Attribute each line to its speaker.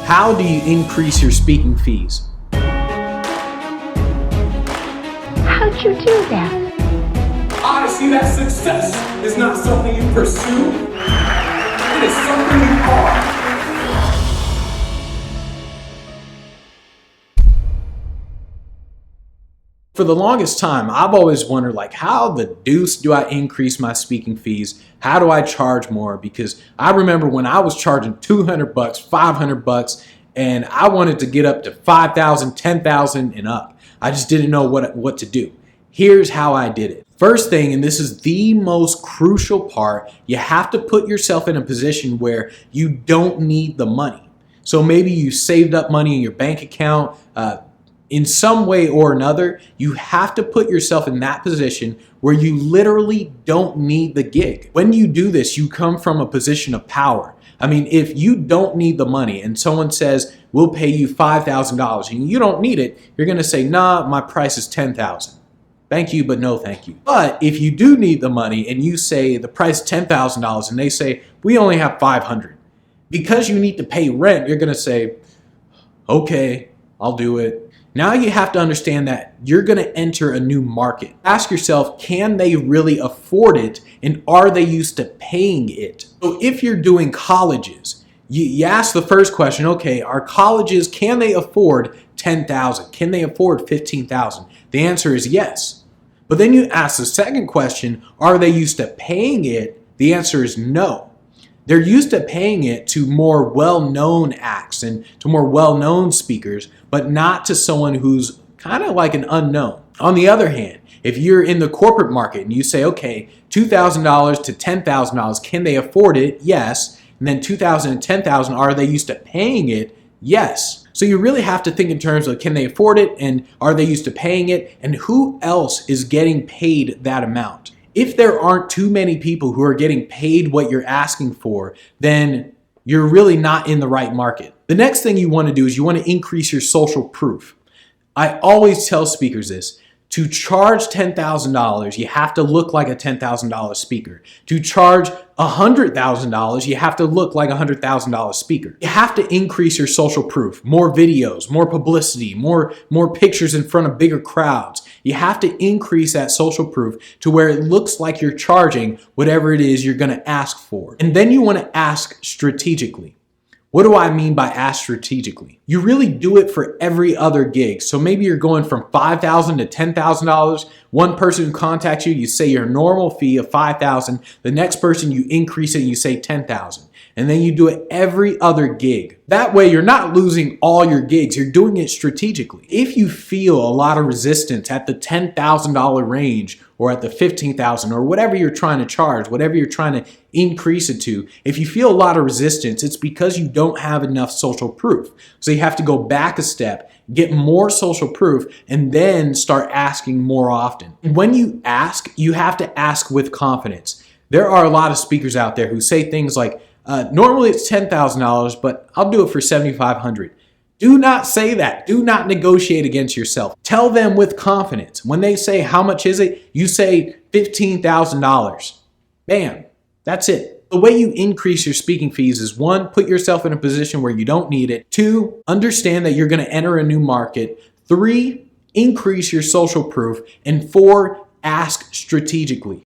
Speaker 1: How do you increase your speaking fees?
Speaker 2: How'd you do that?
Speaker 3: I see that success is not something you pursue, it is something you are.
Speaker 1: For the longest time, I've always wondered, like, how the deuce do I increase my speaking fees? How do I charge more? Because I remember when I was charging $200, $500, and I wanted to get up to 5,000, 10,000 and up. I just didn't know what to do. Here's how I did it. First thing, and this is the most crucial part, you have to put yourself in a position where you don't need the money. So maybe you saved up money in your bank account, in some way or another, you have to put yourself in that position where you literally don't need the gig. When you do this, you come from a position of power. I mean, if you don't need the money and someone says, we'll pay you $5,000 and you don't need it, you're gonna say, nah, my price is $10,000. Thank you, but no thank you. But if you do need the money and you say the price is $10,000 and they say, we only have $500, because you need to pay rent, you're gonna say, okay, I'll do it. Now you have to understand that you're going to enter a new market. Ask yourself, can they really afford it, and are they used to paying it? So if you're doing colleges, you ask the first question, okay, are colleges, can they afford $10,000? Can they afford $15,000? The answer is yes. But then you ask the second question, are they used to paying it? The answer is no. They're used to paying it to more well-known acts and to more well-known speakers, but not to someone who's kind of like an unknown. On the other hand, if you're in the corporate market and you say, okay, $2,000 to $10,000, can they afford it? Yes. And then $2,000 and $10,000, are they used to paying it? Yes. So you really have to think in terms of, can they afford it, and are they used to paying it, and who else is getting paid that amount? If there aren't too many people who are getting paid what you're asking for, then you're really not in the right market. The next thing you want to do is you want to increase your social proof. I always tell speakers this. To charge $10,000, you have to look like a $10,000 speaker. To charge $100,000, you have to look like a $100,000 speaker. You have to increase your social proof. More videos, more publicity, more pictures in front of bigger crowds. You have to increase that social proof to where it looks like you're charging whatever it is you're going to ask for. And then you want to ask strategically. What do I mean by ask strategically? You really do it for every other gig. So maybe you're going from $5,000 to $10,000. One person who contacts you, you say your normal fee of $5,000. The next person, you increase it and you say $10,000. And then you do it every other gig. That way you're not losing all your gigs. You're doing it strategically. If you feel a lot of resistance at the $10,000 range or at the $15,000 or whatever you're trying to charge, whatever you're trying to increase it to, if you feel a lot of resistance, it's because you don't have enough social proof. So you have to go back a step, get more social proof, and then start asking more often. And when you ask, you have to ask with confidence. There are a lot of speakers out there who say things like, normally it's $10,000, but I'll do it for $7,500. Do not say that. Do not negotiate against yourself. Tell them with confidence. When they say, how much is it? You say $15,000. Bam. That's it. The way you increase your speaking fees is 1, put yourself in a position where you don't need it. 2, understand that you're going to enter a new market. 3, increase your social proof. And 4, ask strategically.